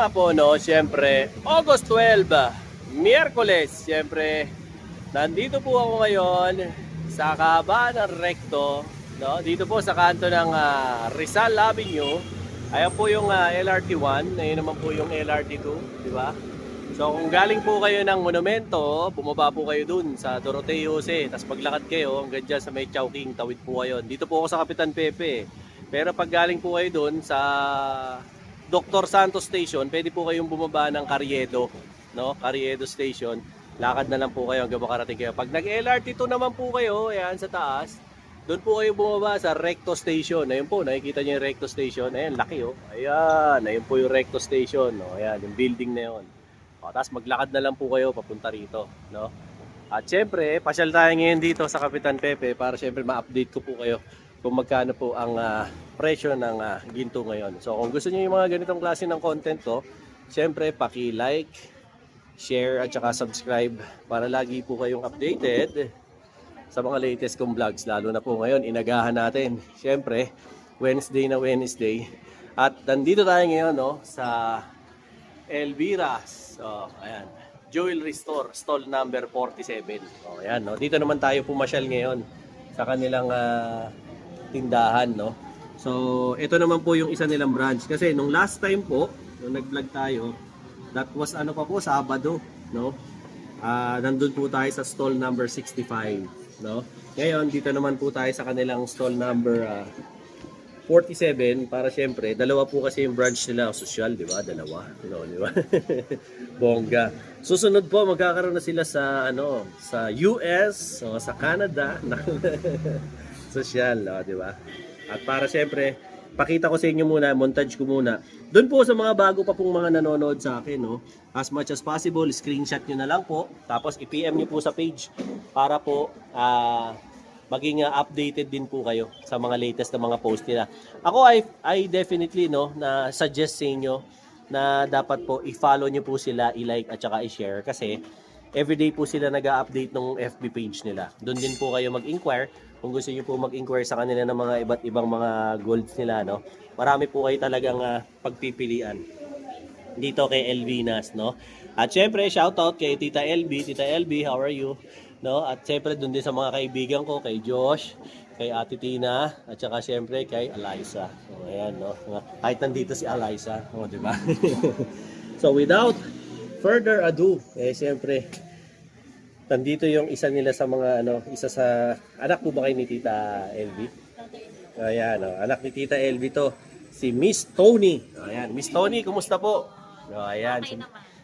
nga po, no, siyempre, August 12, Miyerkules, siyempre, nandito po ako ngayon sa kahabaan ng Recto, no, dito po sa kanto ng Rizal Avenue. Ayan po yung LRT1, ayun naman po yung LRT2, di ba? So kung galing po kayo ng Monumento, bumaba po kayo dun sa Doroteo Jose, tapos paglakad kayo hanggang dyan sa may Chowking, tawid po kayo. Dito po ako sa Kapitan Pepe. Pero pag galing po kayo dun sa Dr. Santos Station, pwede po kayong bumaba ng Carriedo, no? Carriedo Station. Lakad na lang po kayo hanggang makarating kayo. Pag nag-LRT2 naman po kayo, ayan sa taas, doon po kayo bumaba sa Recto Station. Ayun po, nakikita niyo yung Recto Station. Ayan, laki oh. Ayan, ayun po yung Recto Station. No? Ayan, yung building na yun. O, tapos maglakad na lang po kayo papunta rito, no? At syempre, pasyal tayo ngayon dito sa Kapitan Pepe para syempre ma-update ko po kayo kung magkano po ang presyo ng ginto ngayon. So kung gusto niyo yung mga ganitong klase ng content ko, syempre paki-like, share at saka subscribe para lagi po kayong updated sa mga latest kong vlogs. Lalo na po ngayon, inagahan natin. Syempre, Wednesday na Wednesday. At nandito tayo ngayon, no, sa Elvira's. So, ayan. Jewelry Store, stall number 47. So, ayan, no. Dito naman tayo pumasyal ngayon sa kanilang tindahan, no. So, ito naman po yung isa nilang branch kasi nung last time po, nung nag-vlog tayo, that was ano pa po, Sabado, no. Nandun po tayo sa stall number 65, no. Ngayon, dito naman po tayo sa kanilang stall number 47 para syempre, dalawa po kasi yung branch nila, social, di ba? Dalawa, no, di ba? Bongga. Susunod po, magkakaroon na sila sa ano, sa US, o sa Canada, social, no, di ba? At para syempre, pakita ko sa inyo muna, montage ko muna. Doon po sa mga bago pa pong mga nanonood sa akin, no, as much as possible, screenshot nyo na lang po, tapos i-PM nyo po sa page para po maging updated din po kayo sa mga latest na mga post nila. Ako I definitely, no, na suggest sa inyo na dapat po i-follow nyo po sila, i-like at saka i-share kasi everyday po sila nag-update ng FB page nila. Doon din po kayo mag-inquire kung gusto niyo po mag-inquire sa kanila ng mga iba't ibang mga golds nila, no. Marami po kayo talagang pagpipilian dito kay Elvinas, no. At syempre, shoutout kay Tita LB. Tita LB, how are you? No? At syempre, doon din sa mga kaibigan ko, kay Josh, kay Ate Tina, at saka syempre kay Eliza. So, ayan, no. Kahit nandito si Eliza, oh, di ba? So, without further ado, syempre, nandito yung isa nila sa mga, ano, isa sa, anak po ba kayo ni Tita LB? Ayan, no. Anak ni Tita LB to, si Miss Tony. Ayan, Miss Tony, kumusta po? Ayan,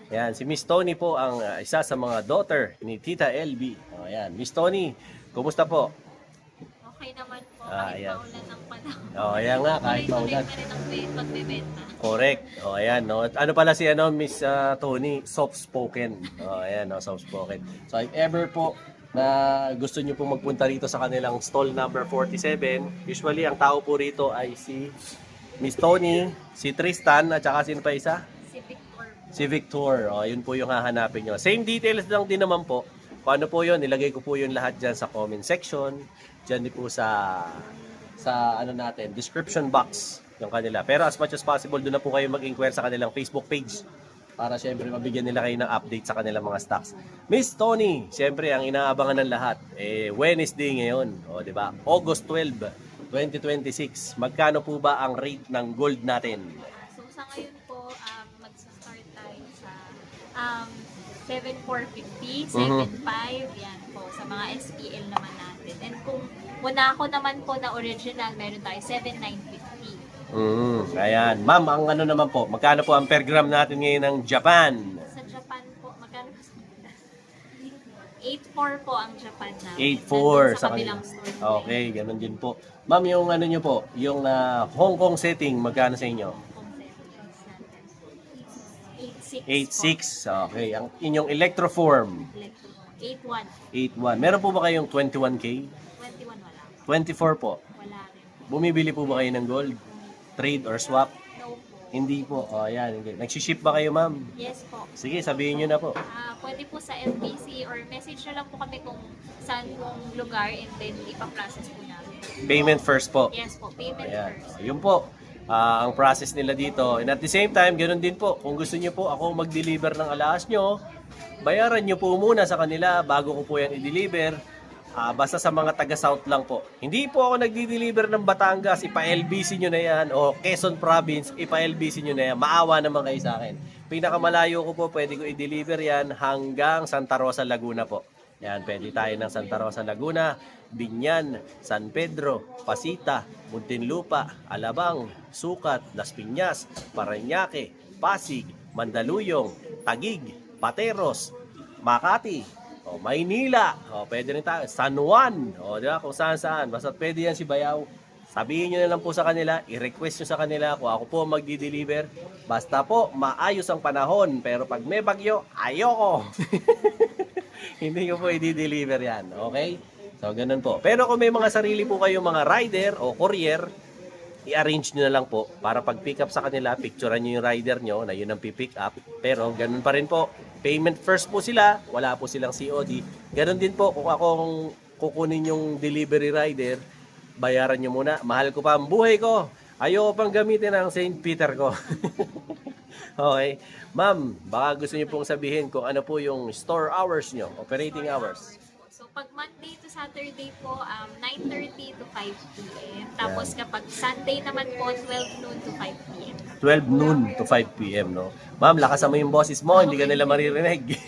ayan, si Miss Tony po ang isa sa mga daughter ni Tita LB. Oh, ayan, Miss Tony, kumusta po? Okay naman po, kahit ayan. maulan ng panahon. Oh, ayan nga, kahit maulan. Tuloy-tuloy pa rin ang pagbebenta. Correct. Oh, ayan, no. Ano pala si ano, Miss Tony, soft-spoken. Oh, ayan, no, soft-spoken. So, if ever po na gusto niyo po magpunta rito sa kanilang stall number 47, usually ang tao po rito ay si Miss Tony, si Tristan, at saka sino pa isa? Si Victor. O, yun po yung hahanapin nyo. Same details lang din naman po. Kung ano po yun, nilagay ko po yun lahat dyan sa comment section. Dyan din po sa ano natin, description box yung kanila. Pero as much as possible, doon na po kayo mag-inquire sa kanilang Facebook page. Para syempre mabigyan nila kayo ng update sa kanilang mga stocks. Miss Tony, syempre ang inaabangan ng lahat, Wednesday ngayon. O, diba? August 12, 2026. Magkano po ba ang rate ng gold natin? So sa ngayon po, magsa-start tayo sa 7,450, 7,500, yan po, sa mga SPL naman natin. And kung Monaco naman po na original, meron tayo 7,950. Ayan. Ma'am, ang ano naman po, magkano po ang per gram natin ngayon ng Japan? Sa Japan po, magkano po? 8,400 po ang Japan na. 8,400 sa kabilang store. Okay, ganun din po. Ma'am, yung ano nyo po, yung Hong Kong setting, magkano sa inyo? 8,600. Okay, ang inyong electroform? 8,100. 8,100. Meron po ba kayong 21K? 21 wala. 24 po. Wala rin. Bumibili po ba kayo ng gold? Trade or swap? No po. Hindi po. O, ayan. Nagsiship ba kayo, ma'am? Yes po. Sige, sabihin nyo na po. Pwede po sa FBC or message na lang po kami kung saan pong lugar and then ipa-process po namin. Payment first po. Yes po, payment Ayan. first. Yun po. ang process nila dito. And at the same time, ganoon din po, kung gusto niyo po ako mag-deliver ng alahas nyo, bayaran nyo po muna sa kanila bago ko po yan i-deliver. Basta sa mga taga-South lang po. Hindi po ako nagdi-deliver ng Batangas, ipa-LBC nyo na yan, o Quezon Province, ipa-LBC nyo na yan. Maawa naman kayo sa akin. Pinakamalayo ko po, pwede ko i-deliver yan hanggang Santa Rosa, Laguna po. Yan, pwede tayo ng Santa Rosa, Laguna, Binyan, San Pedro, Pasita, Muntinlupa, Alabang, Sucat, Las Piñas, Parañaque, Pasig, Mandaluyong, Taguig, Pateros, Makati, Maynila, pwede rin tayo, San Juan, di ba? Kung saan-saan, basta pwede yan si Bayaw. Sabihin nyo na lang po sa kanila, i-request nyo sa kanila kung ako po magdi-deliver. Basta po, maayos ang panahon, pero pag may bagyo, ayoko. Hindi ko po i-deliver yan, okay? So, ganun po. Pero kung may mga sarili po kayong mga rider o courier, i-arrange nyo na lang po para pag pick up sa kanila, picturean nyo yung rider nyo na yun ang pick up. Pero ganun pa rin po, payment first po sila, wala po silang COD. Ganun din po kung akong kukunin yung delivery rider, bayaran nyo muna. Mahal ko pa ang buhay ko. Ayoko pang gamitin ang St. Peter ko. Okay. Ma'am, baka gusto nyo pong sabihin kung ano po yung store hours nyo, operating hours. So, pag Monday to Saturday po, 9:30 to 5 p.m. Tapos kapag Sunday naman po, 12 noon to 5 p.m. 12 noon to 5 p.m., no? Ma'am, lakasan mo yung boses mo, hindi ka nila maririnig.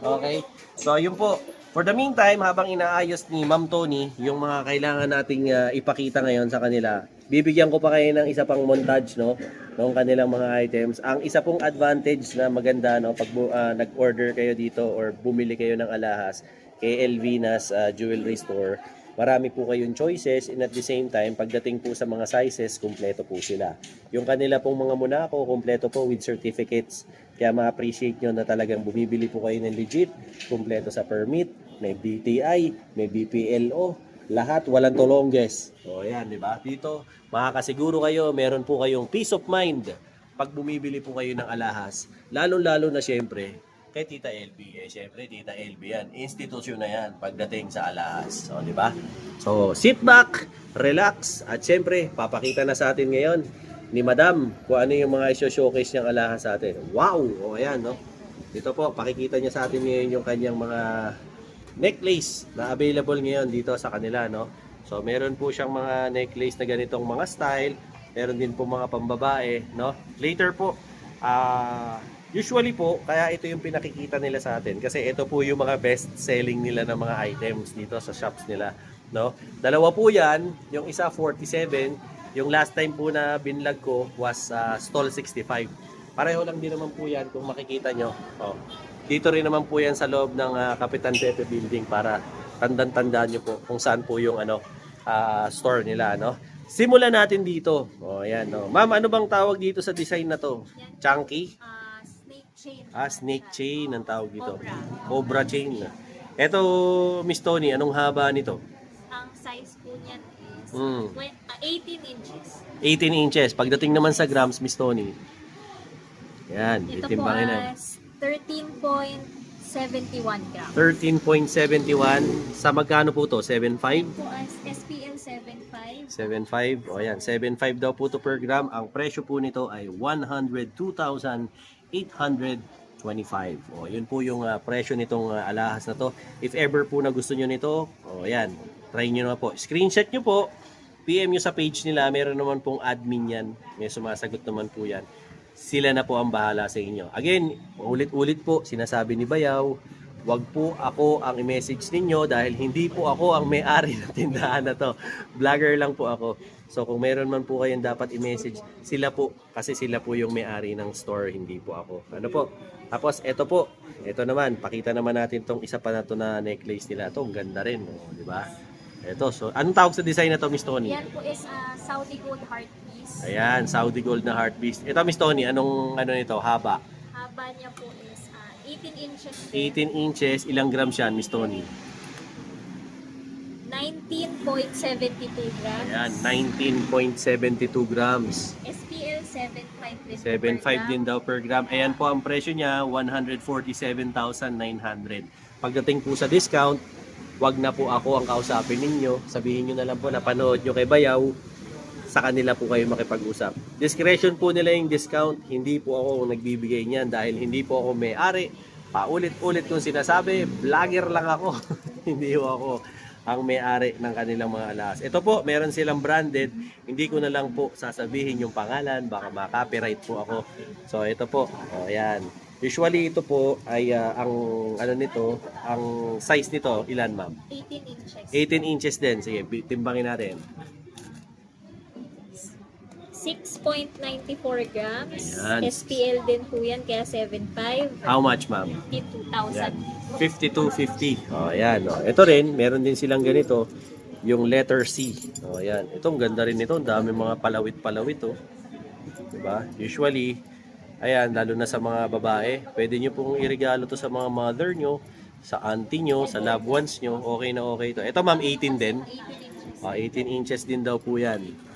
Okay? So, yun po. For the meantime, habang inaayos ni Ma'am Tony yung mga kailangan nating ipakita ngayon sa kanila, bibigyan ko pa kayo ng isa pang montage, no? Ng kanilang mga items. Ang isa pong advantage na maganda, no? Pag nag-order kayo dito or bumili kayo ng alahas kay Elvina's Jewelry Store, marami po kayong choices and at the same time, pagdating po sa mga sizes, kumpleto po sila. Yung kanila pong mga Monaco, kumpleto po with certificates. Kaya ma-appreciate nyo na talagang bumibili po kayo ng legit, kumpleto sa permit, may BTI, may BPLO, lahat walang tolongges. O yan, di ba? Dito, makakasiguro kayo, meron po kayong peace of mind pag bumibili po kayo ng alahas. Lalo-lalo na syempre, kay Tita LB. Syempre, Tita LB yan. Institusyon na yan pagdating sa alahas. So, di ba? So, sit back, relax, at syempre, papakita na sa atin ngayon ni Madam kung ano yung mga showcase niyang alahas sa atin. Wow! O, ayan, no? Dito po, pakikita niya sa atin ngayon yung kanyang mga necklace na available ngayon dito sa kanila, no? So, meron po siyang mga necklace na ganitong mga style. Meron din po mga pambabae, no? Later po, usually po, kaya ito yung pinakikita nila sa atin. Kasi ito po yung mga best selling nila ng mga items dito sa shops nila, no? Dalawa po yan, yung isa 47, yung last time po na binlog ko was stall 65. Pareho lang din naman po yan kung makikita nyo. Oh. Dito rin naman po yan sa loob ng Kapitan Pepe Building para tandaan-tandaan nyo po kung saan po yung store nila, no? Simulan natin dito. Oh, ayan, no. Ma'am, ano bang tawag dito sa design na to? Chunky? Snake chain. Snake chain ang tawag dito. Cobra. Cobra chain. Ito, Miss Tony, anong haba nito? Ang size po niyan is 18 inches. 18 inches. Pagdating naman sa grams, Miss Tony. Yan, Ito po itimbangin na. as 13.71 grams. 13.71. Sa magkano po to? 7.5? Po as SPL 75. 7.5. O yan, 7.5 daw po to per gram. Ang presyo po nito ay 102,825. O yun po yung presyo nitong alahas na to. If ever po na gusto nyo nito, o yan, try nyo na po. Screenshot nyo po. PM nyo sa page nila. Meron naman pong admin yan. May sumasagot naman po yan. Sila na po ang bahala sa inyo. Again, ulit-ulit po, sinasabi ni Bayaw, wag po ako ang i-message ninyo dahil hindi po ako ang may-ari ng tindahan na to. Vlogger lang po ako. So kung meron man po kayong dapat i-message, sila po. Kasi sila po yung may-ari ng store, hindi po ako. Ano po? Tapos ito po. Ito naman, pakita naman natin tong isa pa na to na necklace nila. Ito, ang ganda rin. Di ba? Ito, so anong tawag sa design na to, Miss Tony? Yan po is Saudi gold heart piece. Ayan, Saudi gold na heart piece. Ito, Miss Tony, anong nito, haba? Haba niya po is 18 inches. 18 inches, ilang grams yan, Miss Tony? 19.72 grams. Ayan, 19.72 grams. SPL 75 din. 7.5 din daw per gram. Ayan po ang presyo niya, 147,900. Pagdating po sa discount, wag na po ako ang kausapin ninyo. Sabihin nyo na lang po na panood nyo kay Bayaw. sa kanila po kayo makipag-usap. Discretion po nila yung discount, hindi po ako nagbibigay niyan dahil hindi po ako may-ari. Paulit-ulit kong sinasabi, vlogger lang ako. Hindi po ako ang may-ari ng kanilang mga alahas. Ito po, meron silang branded. Hindi ko na lang po sasabihin yung pangalan, baka ma-copyright po ako. So ito po, ayan. Usually ito po ay ang ano nito, ang size nito, ilan ma'am? 18 inches. 18 inches din. Sige, timbangin natin. 6.94 grams. Ayan. SPL din po yan, kaya 7.5. How much ma'am? 52,000. 52.50. Oh, ayan. Oh. Ito rin, meron din silang ganito, yung letter C. Oh, ayan. Ito, ang ganda rin nito. Ang dami mga palawit-palawit, oh. Diba? Usually, ayan, lalo na sa mga babae, pwede nyo pong iregalo to sa mga mother nyo, sa auntie nyo, sa loved ones nyo. Okay na okay to. Ito, ma'am, 18 din. 18 inches din daw po yan.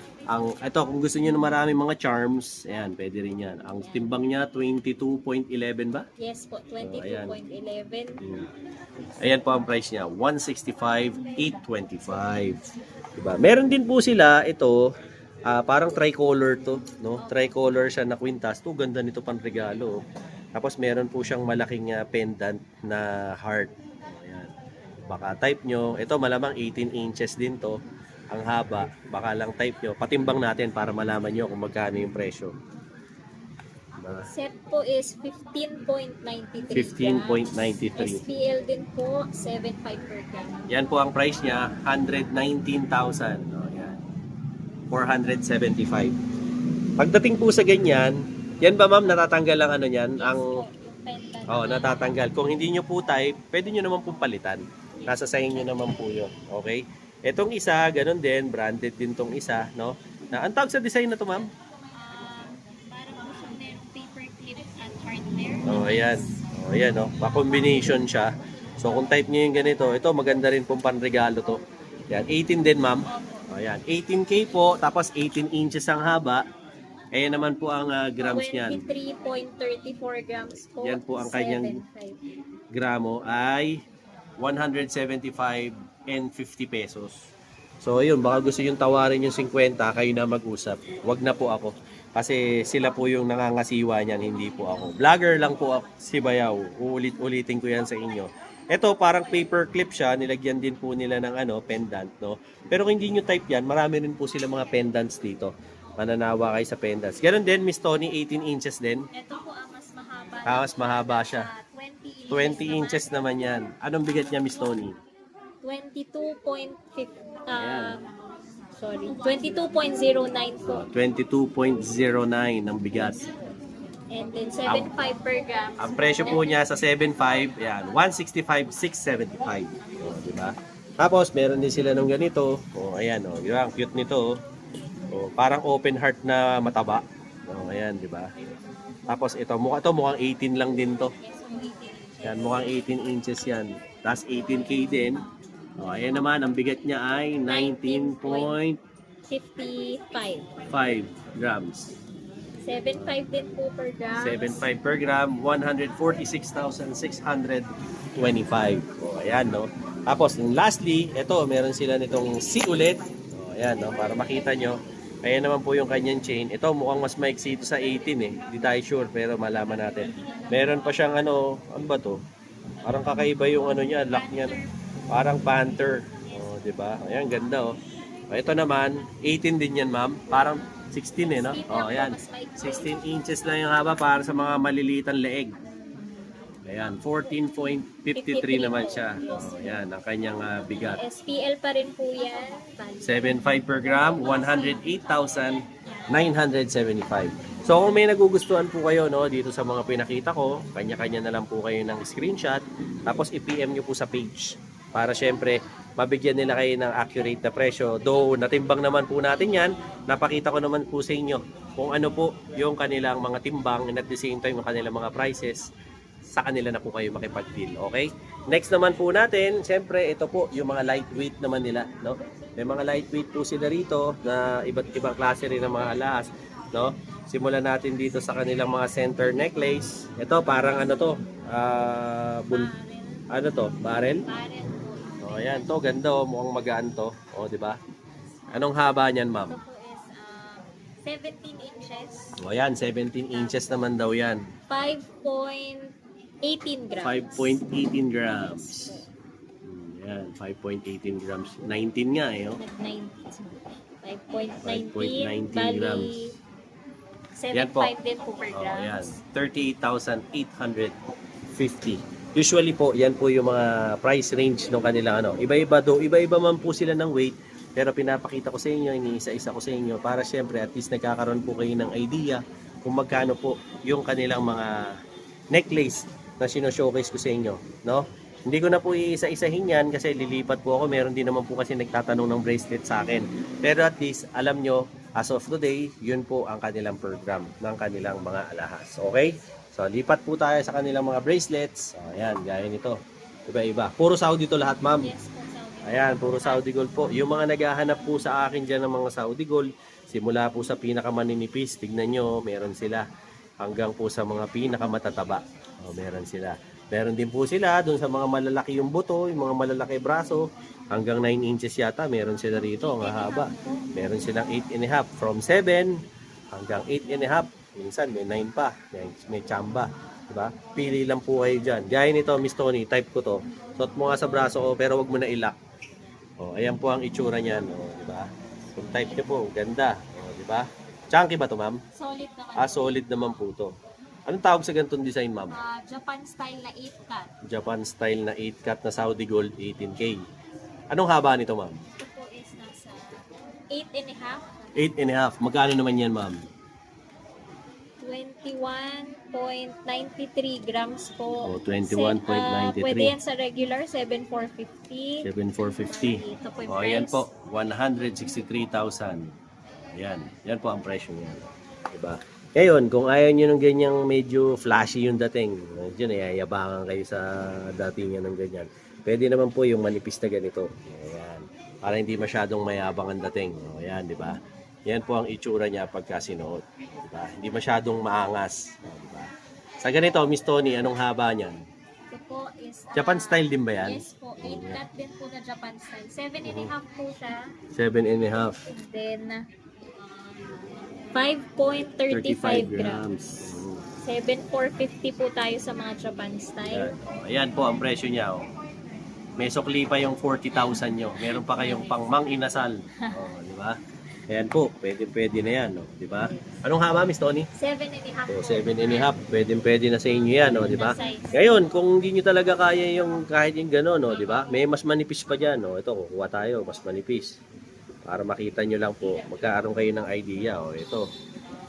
Ito, kung gusto niyo ng marami mga charms, ayan, pwede rin yan. Ang timbang niya, 22.11 ba? Yes po, 22.11. Ayan po ang price niya, 165,825. Diba? Meron din po sila, ito, parang tricolor to, no? Tricolor siya na kwintas. Ito, ganda nito pang regalo. Tapos meron po siyang malaking pendant na heart. Ayan. Baka type nyo, ito malamang 18 inches din to. Ang haba, baka lang type nyo. Patimbang natin para malaman nyo kung magkano yung presyo. Diba? Set po is 15.93 15.93. SPL din po, 7.5 per gram. Yan po ang price niya, 119,000. O, yan. 475. Pagdating po sa ganyan, yan ba ma'am, natatanggal ang ano niyan? Ang natatanggal. Kung hindi nyo po type, pwede nyo naman pong palitan. Nasa sa inyo naman po yun. Okay? Etong isa, ganun din, branded din tong isa, no? Ang tawag sa design na to, ma'am? Parang po siya merong paper clip at partner. Ayan. Ayan, no? Pa-combination siya. So, kung type nyo yung ganito, ito, maganda rin pong panregalo to. Yan, 18 din, ma'am. Ayan, 18K po, tapos 18 inches ang haba. Ayan naman po ang grams niyan. 23.34 grams po. Yan po ang kanyang 7.5. gramo ay 175 and 50 pesos. So ayun, baka gusto yung tawarin yung 50, kayo na mag-usap. Wag na po ako. Kasi sila po yung nangangasiwa niyan, hindi po ako. Vlogger lang po ako, si Bayaw. Uulit-ulitin ko yan sa inyo. Ito parang paper clip siya, nilagyan din po nila ng pendant, no? Pero kung hindi nyo type yan, marami rin po sila mga pendants dito. Mananawa kayo sa pendants. Ganon din, Miss Tony, 18 inches din. Ito po ang mas mahaba. Mas mahaba siya. 20 inches naman yan. Anong bigat niya, Miss Tony? 22.5 Ayan. sorry, 22.09 po. 22.09 ang bigat. And then 7.5 per gram. Ang presyo po niya sa 7.5, yan, 165,675. O, di ba? Tapos meron din sila ng ganito. O, ayan, o, di ba? Ang cute nito. O, parang open heart na mataba. O, ayan, di ba? Tapos ito mukhang 18 lang din to. Yan, mukhang 18 inches yan. Tapos 18K din. O, ayan naman, ang bigat niya ay 19.5 55. grams. 7.5 din po per gram. 7.5 per gram, 146,625. O, ayan, no? Tapos, lastly, ito, meron sila nitong C ulit. O, ayan, no? Para makita nyo. Ayan naman po yung kanyang chain. Ito, mukhang mas maiksi ito sa 18 eh. Hindi tayo sure, pero malaman natin. Meron pa siyang ano ba to? Parang kakaiba yung niya, lock niya. Parang Panther. O, diba? Ayan, ganda, oh. O, ito naman, 18 din yan, ma'am. Parang 16 eh, no? O, ayan. 16 inches lang yung haba para sa mga malilitan leeg. Ayan, 14.53 naman siya. O, ayan, ang kanyang bigat. SPL pa rin po yan. 7.5 per gram, 108,975. So kung may nagugustuhan po kayo dito sa mga pinakita ko, kanya-kanya na lang po kayo ng screenshot, tapos i-PM nyo po sa page para syempre mabigyan nila kayo ng accurate na presyo. Though natimbang naman po natin yan, napakita ko naman po sa inyo kung ano po yung kanilang mga timbang and at the same time yung kanilang mga prices. Sa kanila na po kayo makipag-deal, okay? Next naman po natin, syempre ito po yung mga lightweight naman nila, no? May mga lightweight po sila rito na iba't ibang klase rin ng mga alahas, no? Simulan natin dito sa kanilang mga center necklace. Ito parang barrel? Barrel. Oh, ayan, to ganda oh, mukhang magaan to. Oh, di ba? Anong haba niyan, ma'am? Ito po is 17 inches. O yan, 17 inches naman daw yan. 5.18 grams. 5.18 grams. Yan, 5.18 grams. 19 nga eh. Oh. 5.19. 5.19 Bali, grams. Yan po. 7.5 din po per Oh, yan. grams. 38,850. Usually po, yan po yung mga price range ng kanilang ano. Iba-iba do, iba-iba man po sila ng weight, pero pinapakita ko sa inyo, iniisa-isa ko sa inyo para syempre at least nagkakaroon po kayo ng idea kung magkano po yung kanilang mga necklace na sino-showcase ko sa inyo, no? Hindi ko na po iisa-isahin yan kasi lilipat po ako. Meron din naman po kasi nagtatanong ng bracelet sa akin. Pero at least, alam nyo, as of today, yun po ang kanilang per gram ng kanilang mga alahas. Okay? So, lipat po tayo sa kanilang mga bracelets. So, ayan, gaya nito. Iba-iba. Puro Saudi to lahat, ma'am. Yes po, Saudi. Ayan, puro Saudi gold po. Yung mga naghahanap po sa akin dyan ng mga Saudi gold, simula po sa pinakamaninipis, tignan nyo, meron sila. Hanggang po sa mga pinakamatataba. O, meron sila. Meron din po sila dun sa mga malalaki yung buto, yung mga malalaki braso, hanggang 9 inches yata, meron sila rito, ang haba. Meron silang 8.5 from 7 hanggang 8.5. Minsan may 9 pa, may chamba, diba? Pili lang po kayo dyan. Gaya nito, Miss Tony, type ko to. Suot mo nga sa braso ko, pero wag mo na ilak. O, ayan po ang itsura niyan, o, diba? Kung type niyo po, ganda, o, diba? Chunky ba to, ma'am? Solid naman. Solid naman po to. Anong tawag sa ganitong design, ma'am? Japan style na 8-cut. Japan style na 8-cut na Saudi Gold 18K. Anong haba nito, ma'am? Ito po is nasa 8.5. 8.5. Magkano naman yan, ma'am? 21.93 grams po. Oh, 21.93. Pwede yan sa regular, 7,450. 7,450. Ito po yung O, price. ayan po. 163,000. Ayan. Yan po ang presyo niya. Diba? Ngayon, kung ayaw nyo ng ganyang medyo flashy yung dating, medyo nayayabangan kayo sa datingan ng ganyan, pwede naman po yung manipis na ganito. Ayan. Para hindi masyadong mayabang ang dating. O, ayan, di ba? Yan po ang itsura niya pagka sinuot. Diba? Hindi masyadong maangas. O, diba? Sa ganito, Miss Tony, anong haba niyan? Ito po is... Japan style din ba yan? Yes po. 8-cut din po na Japan style. 7.5 po siya. 7.5. And then... 5.35 grams. 7,450 po tayo sa mga Japan style. Ayan po ang presyo niya. Oh. May sukli pa yung 40,000 nyo. Meron pa kayong pang mang-inasal. Oh, di ba? Ayan po, pwede na yan. Oh, di ba? Anong haba, Miss Tony? 7.5 So, po. 7.5. Pwede na sa inyo yan. Oh, di ba? Na size. Ngayon, kung hindi nyo talaga kaya yung kahit yung gano'n, oh, di ba? May mas manipis pa dyan. Oh. Ito, kukuha tayo. Mas manipis. Para makita nyo lang po, magkaaroon kayo ng idea. O, ito.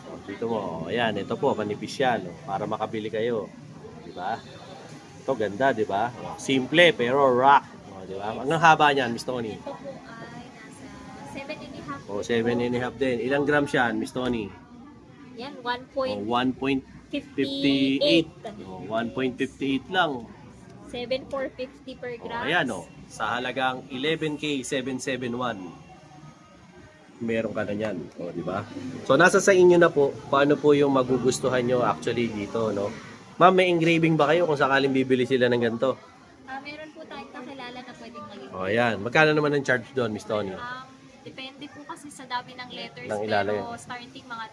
O, dito mo. O, ayan, ito po, manipis yan. O, para makabili kayo. Diba? Ito, ganda, diba? O, simple, pero rock. O, diba? Ang haba niyan, Miss Tony? Ito po ay nasa 7.5. O, 7.5 din. Ilang grams yan, Miss Tony? Yan, O, 1.58. 1.58. O, 1.58 lang. 7,450 per O, grams. ayan, o. Sa halagang 11K 771. Meron ka na yan, o, di ba? So nasa sa inyo na po paano po yung magugustuhan nyo actually dito, no? Ma'am, may engraving ba kayo kung sakaling bibili sila ng ganito? Meron po tayong kakilala na pwedeng maging. O, ayan. Magkano naman ang charge doon, Miss Tony? Depende po kasi sa dami ng letters, Ng ilalagay. pero starting mga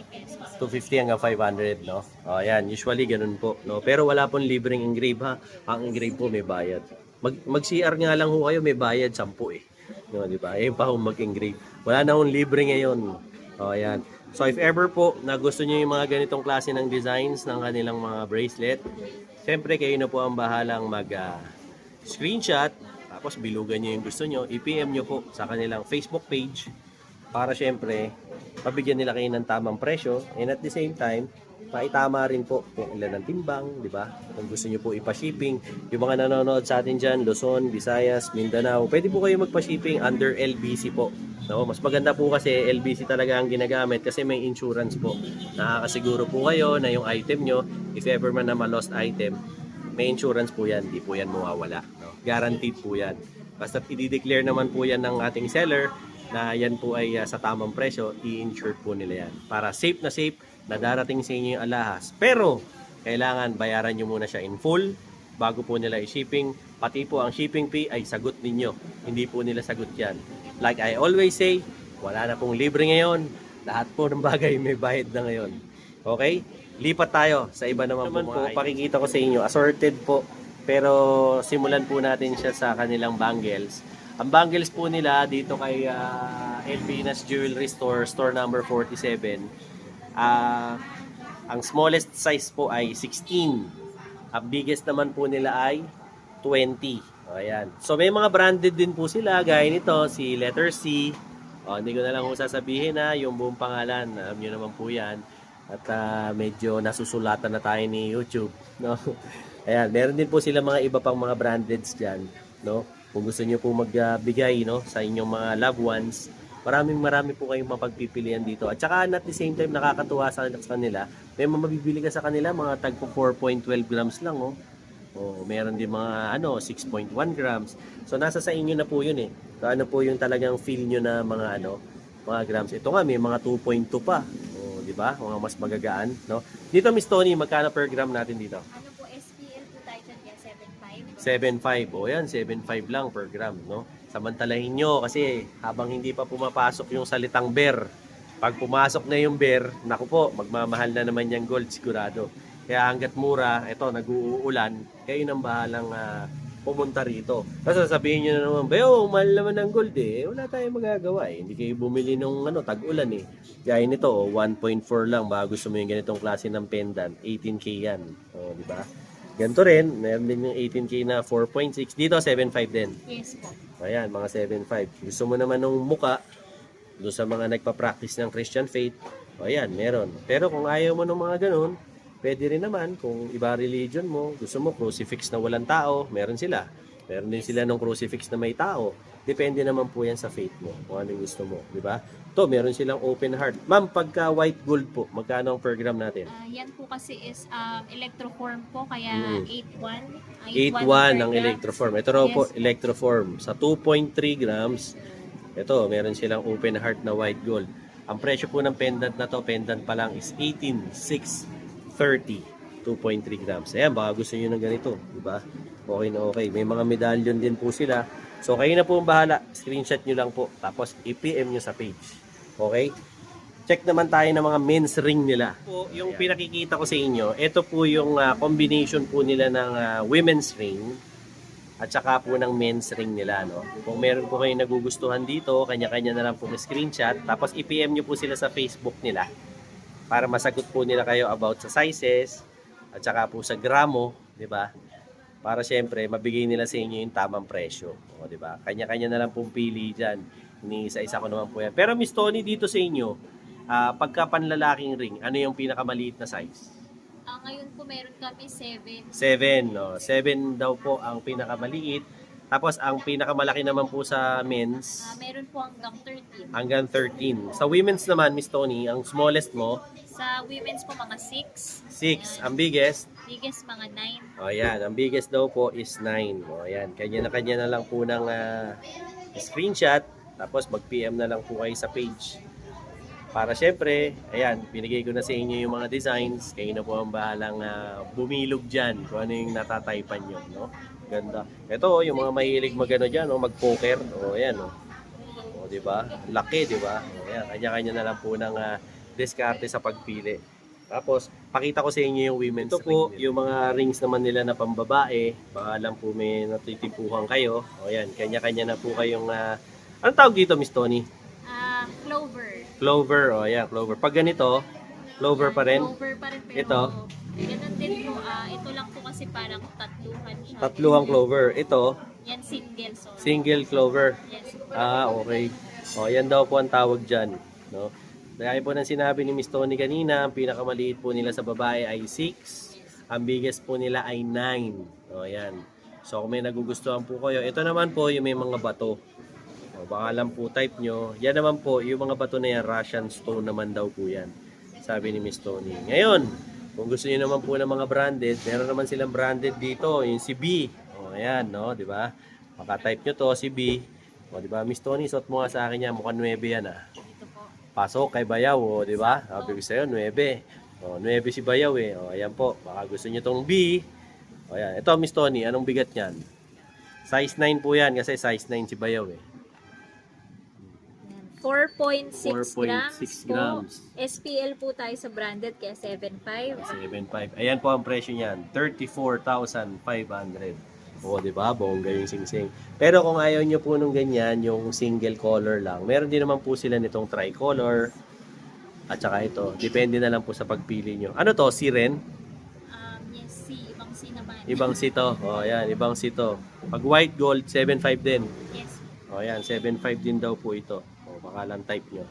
250 pesos. 250 hanggang 500, no? O, ayan. Usually ganun po, no? Pero wala pong libreng engrave, ha? Ang engrave po may bayad. Mag-CR nga lang ho kayo, may bayad 10 eh. No, di ba? Eh pa kung mag-engrave. Wala na akong libre ngayon. O, ayan. So, if ever po na gusto niyo yung mga ganitong klase ng designs ng kanilang mga bracelet, siyempre kayo na po ang bahalang mag-screenshot. Tapos, bilugan niyo yung gusto niyo. I-PM niyo po sa kanilang Facebook page para siyempre, pabigyan nila kayo ng tamang presyo. And at the same time, maitama rin po kung ilan ang timbang, di ba? Kung gusto niyo po ipa-shipping, yung mga nanonood sa atin dyan, Luzon, Visayas, Mindanao, pwede po kayo magpa-shipping under LBC po. No, mas maganda po kasi LBC talaga ang ginagamit kasi may insurance po. Nakakasiguro po kayo na yung item nyo, if ever man na ma-lost item, may insurance po yan, di po yan mawawala. No? Guaranteed po yan. Basta i-declare naman po yan ng ating seller na yan po ay sa tamang presyo, i-insure po nila yan. Para safe na darating sa inyo yung alahas. Pero, kailangan bayaran nyo muna siya in full bago po nila i-shipping. Pati po ang shipping fee ay sagot ninyo. Hindi po nila sagot yan. Like I always say, wala na pong libre ngayon. Lahat po ng bagay may bayad na ngayon. Okay? Lipat tayo sa iba naman po. Pakikita ko sa inyo, assorted po. Pero simulan po natin siya sa kanilang bangles. Ang bangles po nila dito kay Elvina's Jewelry Store, store number 47. Ang smallest size po ay 16. Ang biggest naman po nila ay 20. Ayan. So may mga branded din po sila, gaya nito, si Letter C. Hindi ko na lang kung sasabihin na yung buong pangalan. Alam nyo naman po yan. At medyo nasusulatan na tayo ni YouTube. No? Ayan, meron din po sila mga iba pang mga brandeds dyan. No? Kung gusto nyo po magbigay no, sa inyong mga loved ones, marami po kayong mapagpipilian dito. At saka at the same time, nakakatuwa sa kanila. May mabibili ka sa kanila, mga tagpo 4.12 grams lang. Oh. Meron din mga 6.1 grams. So nasa sa inyo na po yun eh. So ano po yung talagang feel nyo na mga grams. Ito nga may mga 2.2 pa. Di ba? Mga mas magagaan, no? Dito Miss Tony, magkano per gram natin dito? Ano po, SPL po tayo dyan, 7.5. 7.5. Yan 7.5 lang per gram, no? Samantalahin nyo kasi habang hindi pa pumapasok yung salitang bear, pag pumasok na yung bear, naku po, magmamahal na naman yung gold sigurado. Kaya hanggat mura, ito, nag-uulan, kayo nang bahalang pumunta rito. Kasi sasabihin nyo na naman, bayo, mahal naman ng gold eh. Wala tayong magagawa eh. Hindi kayo bumili nung tag-ulan eh. Gaya nito, 1.4 lang. Baka gusto mo yung ganitong klase ng pendant. 18K yan. Di ba? Ganito rin, meron din yung 18K na 4.6. Dito, 7.5 din. Yes po. Ayan, mga 7.5. Gusto mo naman nung muka, doon sa mga nagpa-practice ng Christian faith, ayan, meron. Pero kung ayaw mo ng mga ganun, pwede rin naman kung iba religion mo, gusto mo crucifix na walang tao, meron sila. Meron din sila ng crucifix na may tao. Depende naman po yan sa faith mo, kung ano yung gusto mo, di ba? To, meron silang open heart. Ma'am, pagka white gold po, magkano ang per gram natin? Yan po kasi is electroform po, kaya 8.1. 8.1 ang electroform. Ito raw po, Yes. electroform. Sa 2.3 grams, ito, meron silang open heart na white gold. Ang presyo po ng pendant na to, pendant pa lang is 18,630. 2.3 grams. Ayan, baka gusto nyo ng ganito. Diba? Okay na okay. May mga medallion din po sila. So, kayo na po ang bahala. Screenshot nyo lang po. Tapos, i-PM nyo sa page. Okay? Check naman tayo ng mga men's ring nila. Po, yung pinakikita ko sa inyo, ito po yung combination po nila ng women's ring at saka po ng men's ring nila. No? Kung meron po kayong nagugustuhan dito, kanya-kanya na lang po screenshot. Tapos, i-PM nyo po sila sa Facebook nila para masagot po nila kayo about sa sizes at saka po sa gramo, di ba? Para syempre, mabigay nila sa inyo yung tamang presyo. O, di ba? Kanya-kanya na lang pong pili dyan. Iniisa-isa ko naman po yan. Pero Miss Tony, dito sa inyo, pagka panlalaking ring, ano yung pinakamaliit na size? Ngayon po meron kami 7. 7. No? 7 daw po ang pinakamaliit. Tapos, ang pinakamalaki naman po sa men's, Meron po hanggang 13. hanggang 13. Sa women's naman, Miss Tony, ang smallest mo, Sa women's po mga 6. 6. Ang biggest, Biggest mga 9. o yan, ang biggest daw po is 9. O yan, kanya na lang po ng screenshot. Tapos mag-PM na lang po kayo sa page. Para syempre, ayan, binigay ko na sa inyo yung mga designs. Kayo na po ang bahalang bumilog dyan kung ano yung natataypan nyo. No? Ganda. Ito, yung mga mahilig magano dyan, mag-poker. O ayan, o. O, diba? Laki, diba? O ayan, kanya-kanya na lang po ng diskarte sa pagpili. Tapos, pakita ko sa inyo yung women's ring. Ito po, yung mga rings naman nila na pambabae. Baka lang po may natitipuhan kayo. O yan, kanya-kanya na po kayong... anong tawag dito, Miss Tony? Clover. Clover. O yan, clover. Pag ganito, clover pa rin. Clover pa rin, pero Ito? ganun din po. Ito lang po kasi parang tatluhan siya. Tatluhang clover. Ito, Yan single. So, single clover. yes po. Okay. O, yan daw po ang tawag dyan. No? Kaya po ng sinabi ni Miss Tony kanina, ang pinakamaliit po nila sa babae ay 6. Ang biggest po nila ay 9. O, yan. So, kung may nagugustuhan po kayo, ito naman po yung may mga bato. O, baka lang po type nyo. Yan naman po, yung mga bato na yan, Russian stone naman daw po yan. Sabi ni Miss Tony. Ngayon, kung gusto niyo naman po ng mga branded, meron naman silang branded dito, yung si B. O, ayan, no, di ba? Maka-type nyo to, si B. O, di ba? Miss Tony, suot mo nga sa akin yan, mukhang 9 yan, Ito po. Pasok kay Bayaw, o, di ba? Sabi ko sa'yo, 9. O, 9 si Bayaw, eh. O, ayan po. Baka gusto niyo tong B. O, ayan. Ito, Miss Tony, anong bigat niyan? Size 9 po yan, kasi size 9 si Bayaw, eh. 4.6 grams 4.6 po. grams. SPL po tayo sa branded kaya 7.5. 7.5. Ayan po ang presyo niyan, 34,500. O, di ba? Bongga yung singsing. Pero kung ayaw nyo po nung ganyan, yung single color lang, meron din naman po sila nitong tricolor. At saka ito, depende na lang po sa pagpili nyo. Ano to? Siren? Yes, ibang C naman. Ibang sito. O, ayan, ibang sito. Pag white gold, 7.5 din. Yes. O, ayan, 7.5 din daw po ito. O, baka lang type nyo.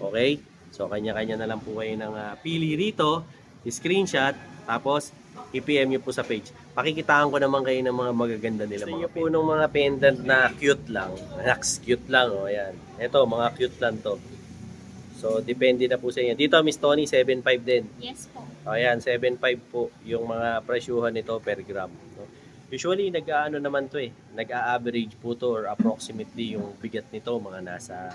Okay? So, kanya-kanya na lang po kayo ng pili rito, screenshot, tapos i-PM nyo po sa page. Pakikitaan ko naman kayo ng mga magaganda nila. Gusto nyo po ng mga pendant na cute lang. Relax, cute lang. O, ayan. Ito, mga cute lang to. So, depende na po sa inyo. Dito, Miss Tony, 7.5 din. Yes po. O, ayan, 7.5 po yung mga presyuhan nito per gram. No? Usually, nag-aano naman to eh. Nag-a-average po to or approximately yung bigat nito, mga nasa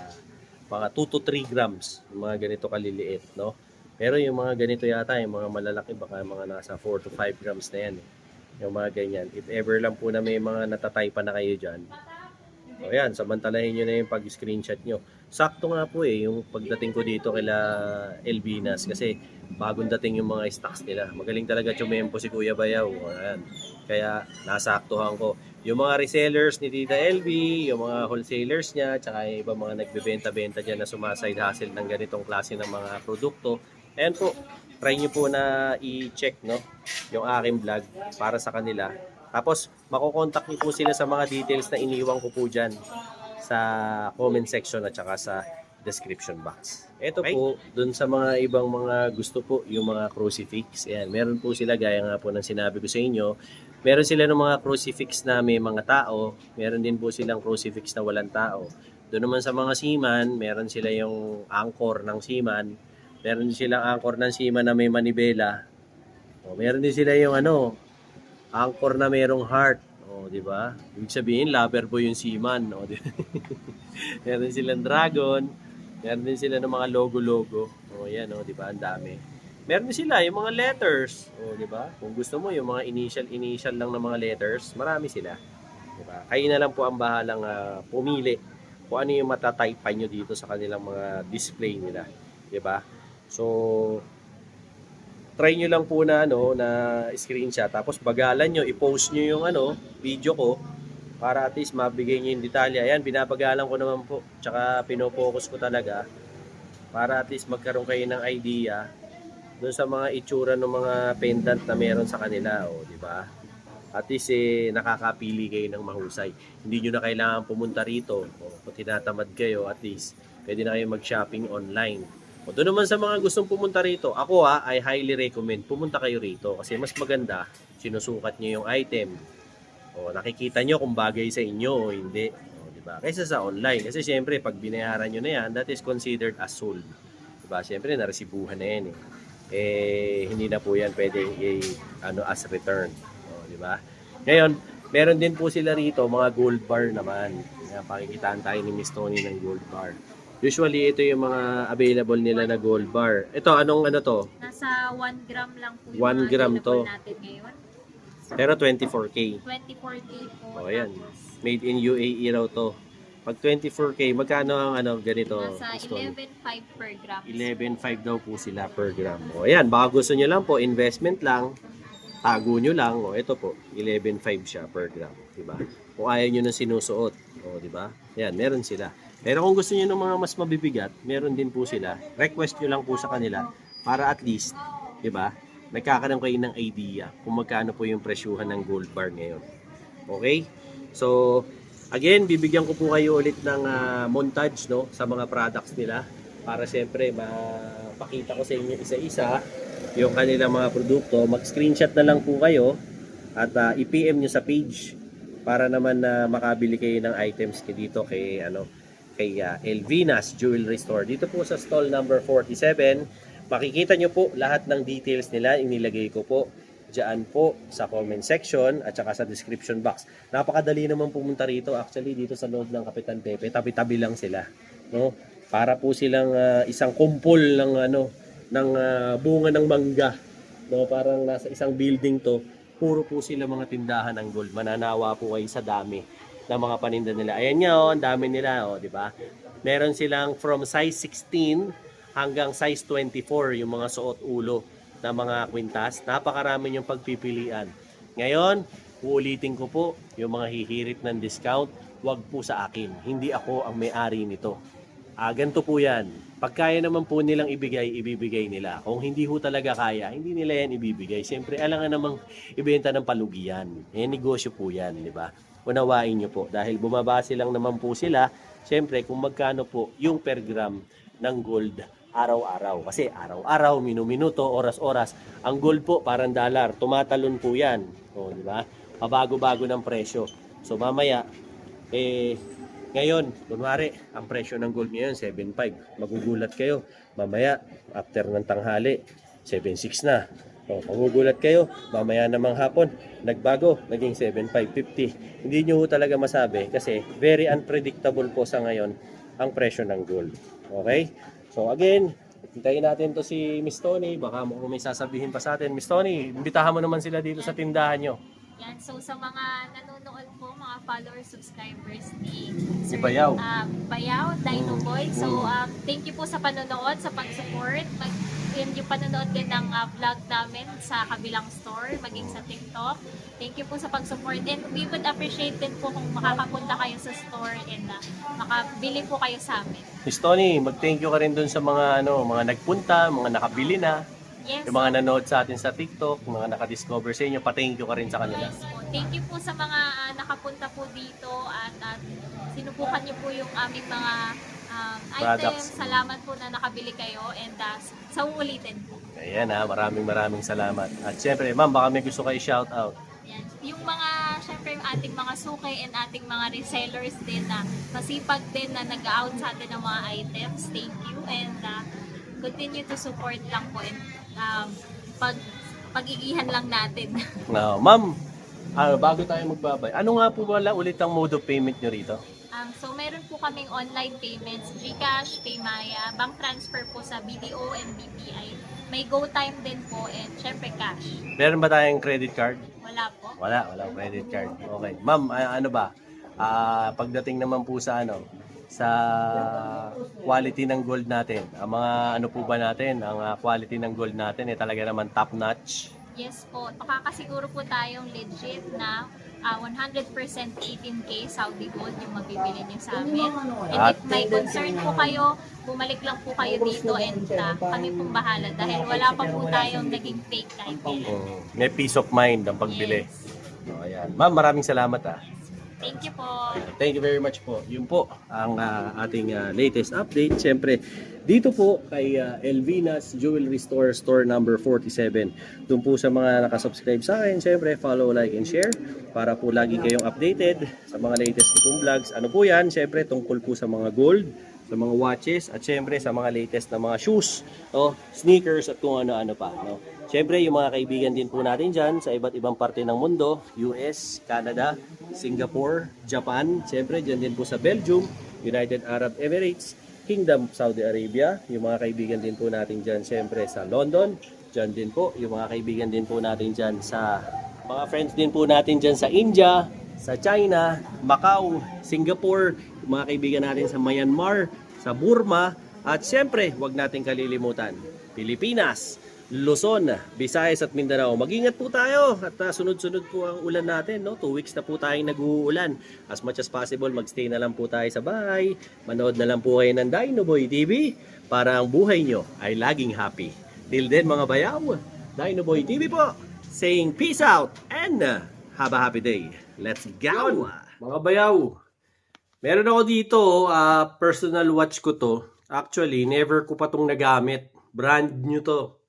mga 2 to 3 grams. Yung mga ganito kaliliit, no? Pero yung mga ganito yata, yung mga malalaki, baka mga nasa 4 to 5 grams na yan eh. Yung mga ganyan. If ever lang po na may mga natatay pa na kayo dyan, o yan, samantalahin nyo na yung pag-screenshot nyo. Sakto nga po eh, yung pagdating ko dito kila Elvinas kasi bagong dating yung mga stocks nila. Magaling talaga tsumempo si Kuya Bayaw. O, ayan. Kaya nasaktuhan ko. Yung mga resellers ni Tita LV, yung mga wholesalers niya, tsaka yung ibang mga nagbebenta-benta dyan na sumaside hustle ng ganitong klase ng mga produkto. Ayan po, try nyo po na i-check no, yung aking vlog para sa kanila. Tapos, makokontak niyo po sila sa mga details na iniwan ko po dyan sa comment section at saka sa description box. Ito po, dun sa mga ibang mga gusto po, yung mga crucifix. Ayan, meron po sila, gaya nga po ng sinabi ko sa inyo, meron sila ng mga crucifix na may mga tao, meron din po silang crucifix na walang tao. Doon naman sa mga seaman, meron sila yung anchor ng seaman, meron din silang anchor ng seaman na may manibela. O, meron din sila yung anchor na mayroong heart. O, di ba? Ibig sabihin, lover boy yung seaman. O, di ba? Meron silang dragon. Meron din sila ng mga logo-logo. O, yan, o, di ba? Ang dami. Meron din sila yung mga letters. O, di ba? Kung gusto mo, yung mga initial lang ng mga letters, marami sila. Di ba? Kayo na lang po ang bahalang pumili kung ano yung matatypan nyo dito sa kanilang mga display nila. Di ba? So, try nyo lang po na na screenshot, tapos bagalan nyo, i-post nyo yung video ko para at least mabigay nyo yung detalye. Ayan, binabagalan ko naman po, tsaka pinopokus ko talaga para at least magkaroon kayo ng idea doon sa mga itsura ng mga pendant na meron sa kanila, o di ba? At least nakakapili kayo ng mahusay. Hindi nyo na kailangan pumunta rito. O, kung tinatamad kayo, at least pwede na kayo mag-shopping online. O, doon naman sa mga gustong pumunta rito, ako I highly recommend pumunta kayo rito kasi mas maganda, sinusukat nyo yung item. O, nakikita nyo kung bagay sa inyo o hindi. O, diba? Kaysa sa online. Kasi siyempre, pag binayaran nyo na yan, that is considered as sold. Diba? Siyempre, naresibuhan na yan eh. Hindi na po yan pwede as return. O, diba? Ngayon, meron din po sila rito, mga gold bar naman. Yan, pakikitaan tayo ni Miss Tony ng gold bar. Usually, ito yung mga available nila na gold bar. Ito, anong to? Nasa 1 gram lang po 1 gram to. natin ngayon. Pero 24K. 24K po. O, ayan. Tapos, Made in UAE raw to. Pag 24K, magkano ang ganito? nasa 11.5 per gram. 11.5 daw po sila per gram. O, ayan. Baka gusto nyo lang po, investment lang. Tago nyo lang. O, ito po. 11.5 siya per gram. Diba? Kung ayaw nyo nang sinusuot. O, diba? Ayan, meron sila. Pero kung gusto niyo ng mga mas mabibigat, meron din po sila. Request niyo lang po sa kanila para at least, 'di ba? Nagkakaroon kayo ng idea kung magkano po yung presyuhan ng gold bar ngayon. Okay? So, again, bibigyan ko po kayo ulit ng montage no sa mga products nila para siyempre mapakita ko sa inyo isa-isa yung kanilang mga produkto. Mag-screenshot na lang po kayo at i-PM niyo sa page para naman makabili kayo ng items dito kay Elvinas Jewelry Store. Dito po sa stall number 47. Makikita nyo po lahat ng details nila. Inilagay ko po dyan po sa comment section at saka sa description box. Napakadali naman pumunta rito. Actually, dito sa loob ng Kapitan Pepe, tabi-tabi lang sila. No? Para po silang isang kumpol ng bunga ng mangga. No? Parang nasa isang building to. Puro po sila mga tindahan ng gold. Mananawa po kayo sa dami ng mga paninda nila. Ayan nga, ang dami nila, di ba? Meron silang from size 16 hanggang size 24 yung mga suot ulo na mga kwintas. Napakarami yung pagpipilian. Ngayon, uulitin ko po yung mga hihirit ng discount, wag po sa akin. Hindi ako ang may-ari nito. Ganito po yan. Pag kaya naman po nilang ibigay, ibibigay nila. Kung hindi ho talaga kaya, hindi nila yan ibibigay. Siyempre, alangan namang ibenta ng palugian. Negosyo po yan, di ba? Unawain nyo po. Dahil bumabase lang naman po sila, siyempre, kung magkano po yung per gram ng gold araw-araw. Kasi araw-araw, minuminuto, oras-oras. Ang gold po, parang dollar. Tumatalon po yan. O, di ba? Pabago-bago ng presyo. So, mamaya, ngayon, kunwari, ang presyo ng gold ngayon, 7.5. Magugulat kayo. Mamaya, after ng tanghali, 7.6 na. O, magugulat kayo. Mamaya namang hapon, nagbago, naging 7.550. Hindi nyo talaga masabi kasi very unpredictable po sa ngayon ang presyo ng gold. Okay? So again, hintayin natin to si Miss Tony. Baka kung may sasabihin pa sa atin. Miss Tony, imbitahan mo naman sila dito sa tindahan nyo. Yan, so sa mga nanonood po, mga followers, subscribers ni Si Bayaw. Bayaw, Dino Boy. So, thank you po sa panonood, sa pag-support. Yung panonood din ng vlog namin sa kabilang store, maging sa TikTok. Thank you po sa pag-support. And we would appreciate din po kung makakapunta kayo sa store and makabili po kayo sa amin. Miss Tony, mag-thank you ka rin dun sa mga mga nagpunta, mga nakabili na. Yes, Yung mga nanood sa atin sa TikTok, mga nakadiscover sa inyo, pa-thank you ka rin sa kanila. yes po. Thank you po sa mga nakapunta po dito at sinubukan niyo po yung aming mga items. Salamat po na nakabili kayo and sa uulitin po. Ayan maraming salamat. At syempre, ma'am, baka may gusto kayo shout out. Yan. Yung mga, syempre, yung ating mga suki and ating mga resellers din na masipag din na nag-out sa atin ng mga items. Thank you and continue to support lang po and pag-iihan lang natin. Now, ma'am, bago tayo magbabay, ano nga po wala ulit ang mode of payment nyo rito? So, meron po kaming online payments, GCash, Paymaya, bank transfer po sa BDO and BPI. May GoTime din po and syempre cash. Meron ba tayong credit card? Wala po. Walang credit card. Okay. Ma'am, ano ba? Pagdating naman po sa sa quality ng gold natin. Ang mga ano po ba natin, ang quality ng gold natin talaga naman top notch. Yes po, makakasiguro po tayong legit na 100% 18K Saudi gold yung mabibili niyo sa amin. And if may concern po kayo, bumalik lang po kayo dito and kami pong bahala dahil wala pa po tayong naging fake type. May peace of mind ang pagbili. Yes. Ayan. Ma'am, maraming salamat Thank you po. Thank you very much po. Yun po ang ating latest update. Siyempre, dito po kay Elvina's Jewelry Store, store number 47. Doon po sa mga nakasubscribe sa akin, siyempre, follow, like, and share para po lagi kayong updated sa mga latest ko pong vlogs. Ano po yan? Siyempre, tungkol po sa mga gold, sa mga watches, at siyempre sa mga latest na mga shoes, sneakers, at kung ano-ano pa. Siyempre, yung mga kaibigan din po natin dyan sa iba't ibang parte ng mundo, US, Canada, Singapore, Japan, siyempre dyan din po sa Belgium, United Arab Emirates, Kingdom Saudi Arabia, yung mga kaibigan din po natin dyan siyempre sa London, dyan din po, yung mga kaibigan din po natin dyan sa mga friends din po natin dyan sa India, sa China, Macau, Singapore, yung mga kaibigan natin sa Myanmar, sa Burma, at siyempre, huwag natin kalilimutan, Pilipinas, Luzon, Visayas at Mindanao. Mag-ingat po tayo at sunod-sunod po ang ulan natin. 2 weeks na po tayong nag-uulan. As much as possible, magstay na lang po tayo sa bahay. Manood na lang po kayo ng Dino Boy TV para ang buhay nyo ay laging happy. Till then mga bayaw, Dino Boy TV po, saying peace out and have a happy day. Let's go! Mga bayaw, meron ako dito, personal watch ko to. Actually, never ko pa itong nagamit. Brand new to.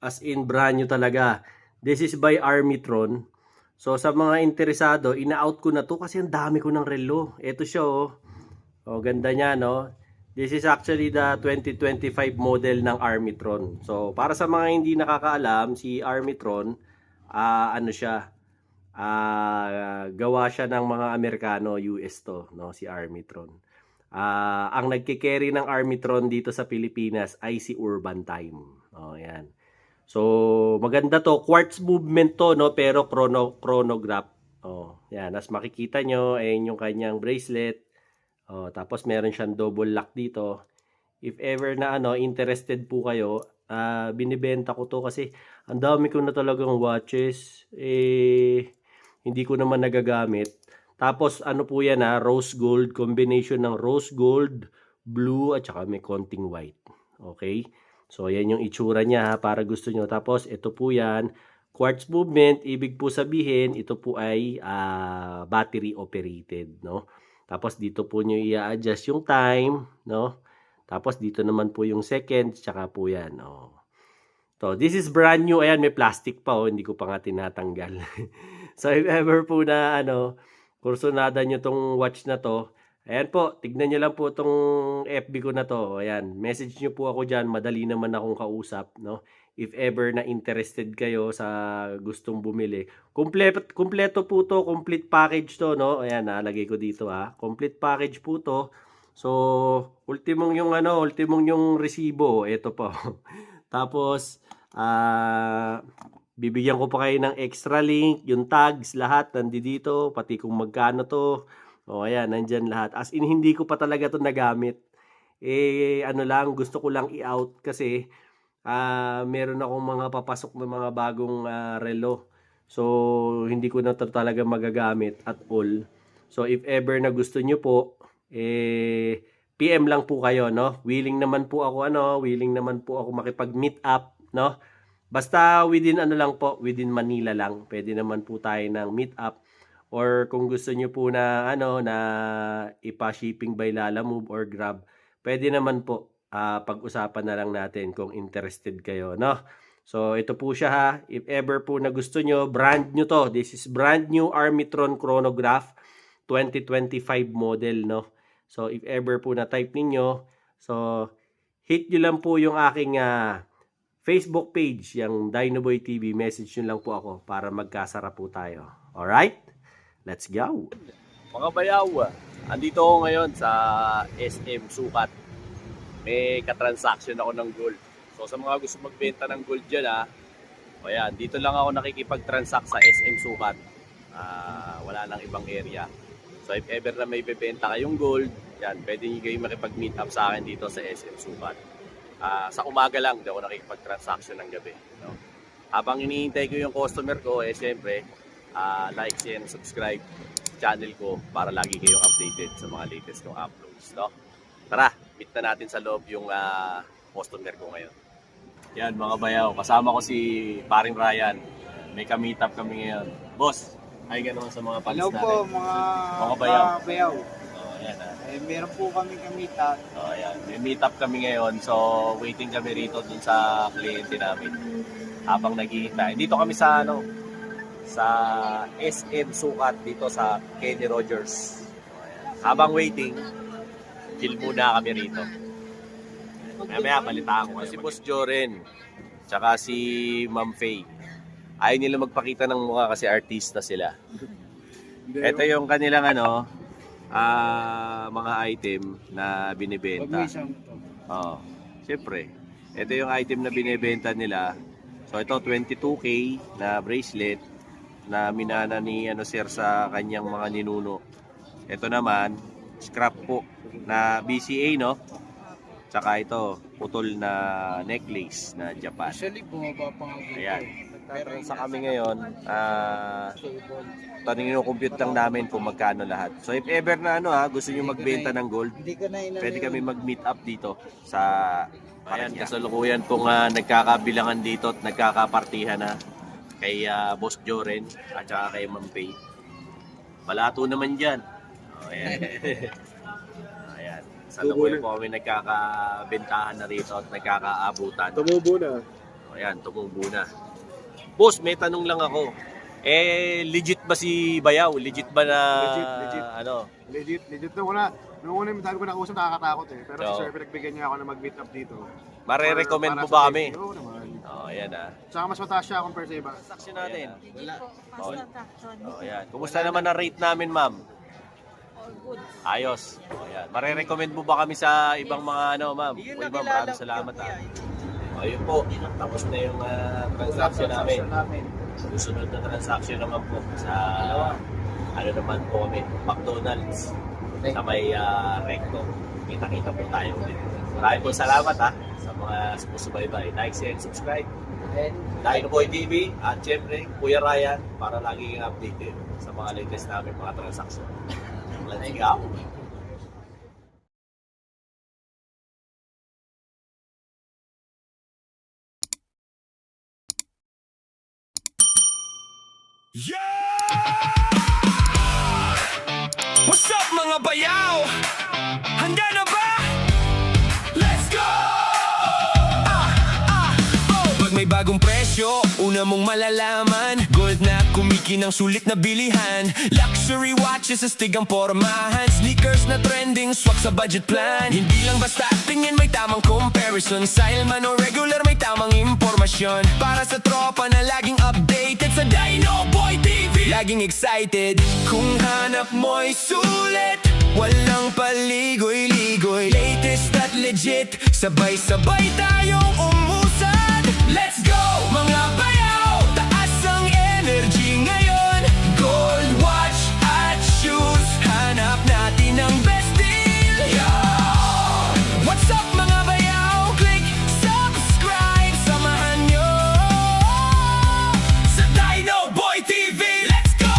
As in, brand new talaga. This is by Armitron. So, sa mga interesado, ina-out ko na to kasi ang dami ko ng relo. Ito siya, ganda niya, no? This is actually the 2025 model ng Armitron. So, para sa mga hindi nakakaalam, si Armitron, gawa siya ng mga Amerikano, US to, no? Si Armitron. Ang nagkikerry ng Armitron dito sa Pilipinas ay si Urban Time. Yan. So, maganda to. Quartz movement to, no? Pero chronograph. Yan. As makikita nyo, ayun yung kanyang bracelet. Oh, tapos meron siyang double lock dito. If ever na interested po kayo, binibenta ko to kasi ang dami ko na talagang watches. Hindi ko naman nagagamit. Tapos ano po yan rose gold, combination ng rose gold, blue at saka may konting white. Okay? So yan yung itsura niya para gusto nyo. Tapos ito po yan, quartz movement, ibig po sabihin ito po ay battery operated, no? Tapos dito po nyo i-adjust yung time, no? Tapos dito naman po yung seconds, tsaka po yan, oh. So, this is brand new. Ayan, may plastic pa, oh. Hindi ko pa nga tinatanggal. So, if ever po na, kursunada nyo tong watch na to, ayan po, tignan nyo lang po tong FB ko na to. Ayan, message nyo po ako dyan. Madali naman akong kausap, no? If ever na interested kayo sa gustong bumili. Kompleto po to, complete package to, no? Ayan, nalagay ko dito, complete package po to. So, ultimong yung resibo, ito po. Tapos, bibigyan ko pa kayo ng extra link, yung tags, lahat nandito, pati kung magkano to. O, ayan, nandyan lahat. As in, hindi ko pa talaga to nagamit. Gusto ko lang i-out kasi meron akong mga papasok na mga bagong relo. So, hindi ko na to talaga magagamit at all. So, if ever na gusto nyo po, PM lang po kayo, no? Willing naman po ako makipag-meet up, no? Basta within within Manila lang. Pwede naman po tayo ng meet up. Or kung gusto niyo po na na ipa-shipping by Lalamove or Grab, pwede naman po pag-usapan na lang natin kung interested kayo, no? So ito po siya If ever po na gusto nyo, brand new to. This is brand new Armitron chronograph 2025 model, no? So, if ever po na-type ninyo, so, hit nyo lang po yung aking Facebook page, yung Dinoboy TV. Message nyo lang po ako para magkasara po tayo. Alright? Let's go! Mga bayaw, andito ako ngayon sa SM Sukat. May katransaction ako ng gold. So, sa mga gusto magbenta ng gold dyan, ayan, dito lang ako nakikipag-transact sa SM Sukat. Wala nang ibang area. So if ever na may bebenta kayong gold, yan, pwede nyo kayo makipag-meet up sa akin dito sa SM Sukat. Sa umaga lang, hindi ako nakikipag-transaction ng gabi. No? Habang hinihintay ko yung customer ko, siyempre, like, share, and subscribe sa channel ko para lagi kayong updated sa mga latest kong uploads. No? Tara, meet na natin sa loob yung customer ko ngayon. Yan mga bayaw, kasama ko si Paring Ryan. May ka-meet up kami ngayon. Boss, ay ganoon sa mga fans Hello natin. po mga bayaw. Ayan, Meron po kami kamita. ayan. May meet up kami ngayon. So, waiting kami rito dun sa kliyente namin. Habang naghihintay. Dito kami sa sa SM Sukat dito sa Kenny Rogers. Ayan. Habang waiting, chill muna kami rito. Mamaya balitaan ko si Boss Joren. Tsaka si Ma'am Faye. Ayaw nila magpakita ng mukha kasi artista sila. Ito yung kanilang mga item na binibenta. Oh, siyempre. Ito yung item na binibenta nila. So ito 22K na bracelet na minana ni Sir sa kanyang mga ninuno. Ito naman scrap po na BCA, no? Tsaka ito putol na necklace na Japan. Actually, bumaba pa nga. Ayan. Sa kami ngayon, compute lang namin kung magkano lahat. So if ever na gusto niyo magbenta ng gold, pwede kami mag-meet up dito sa ayan, kasalukuyan pong nagkakabilangan dito at nagkakapartihan na kay Boss Joren at saka kay Ma'am Faye. Balato naman dyan. Ayan. Ayan. Kasalukuyan po kami nagkakabentahan na rito at nagkakaabutan. Tumubo na. Ayan, tumubo na. Boss, may tanong lang ako. Legit ba si Bayaw? Legit ba na Legit. Legit na wala. Nung una yung dami ko nakausap, nakakatakot eh. Pero si So, Sir, pinagbigyan niya ako na mag-meet up dito. Mare-recommend Para mo sa ba safety. kami? Oo naman. Ayan Tsaka mas mataas siya compare sa iba. Transaction natin. Hindi po. Fast transaction. Ayan. Kumusta naman ang rate namin, ma'am? All good. Ayos. Ayan. Mare-recommend mo ba kami sa ibang mga ma'am? Uy, ma'am, maraming salamat Ayun po. Tapos na yung transaction namin. Susunod na transaction naman po sa naman po kami, McDonald's. Ayan. Ayan. Sa lukuyan po kami nagkakabentahan na rito at nagkakaabutan. So ito, tapos na yung transaction namin. Susunod na transaction naman po sa ano naman po sa ano naman po kami, McDonald's. sa may recto. Kita-kita po tayo ulit. Maraming po salamat sa mga sumusubaybay. Like, share, and subscribe. Dino Boy TV at syempre Kuya Ryan para lagi kang updated sa mga latest namin mga transaction. Let's go! What's up mga bayaw? Handa na ba? Let's go! Pag may bagong presyo, una mong malalaman Gold na kumikinang sulit na bilihan Luxury watches, astig ang pormahan Sneakers na trending, swak sa budget plan Hindi lang basta tingin, may tamang comparison Style man o regular, may tamang impormasyon Para sa tropa na laging updated Sa Dino Boy TV Laging excited Kung hanap mo'y sulit Walang paligoy-ligoy Latest at legit Sabay-sabay tayong umusad Let's go! Mga bayaw Taas ang energy ngayon Gold watch at shoes Hanap natin ang best deal yeah! What's up mga bayaw? Click subscribe Samahan nyo Sa Dino Boy TV Let's go!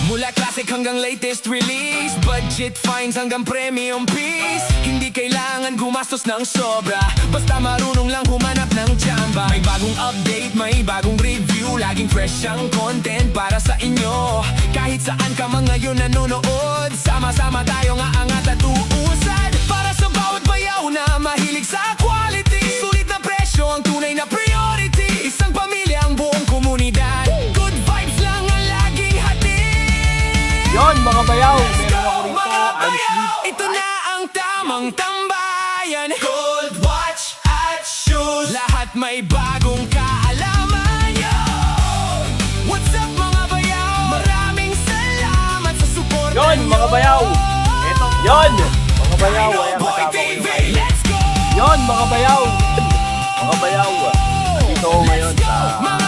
Mula classic hanggang latest release Budget finds hanggang premium piece Hindi kailangan gumastos ng sobra Basta marunong lang humanap ng tsamba May bagong update, may bagong review Laging fresh ang content para sa inyo Kahit saan ka man ngayon nanonood Sama-sama tayo nga angat at uusad Para sa bawat bayaw na mahilig sa quality Sulit na presyo ang tunay na priority Isang pamilya ang buong komunidad Good vibes lang ang laging hatid Yon mga bayaw, meron ako rito. Mga I'm bayaw, ito na ang tamang tambayan Gold watch at shoes Lahat may bagong kaalaman yo! What's up mga bayaw? Maraming salamat sa support Yon mga bayaw. Eto, yon mga bayaw. Ayan, Boy kasama ko TV, yung kayo. let's go! Yon mga bayaw. Mga bayaw. Dito ako ngayon sa Mga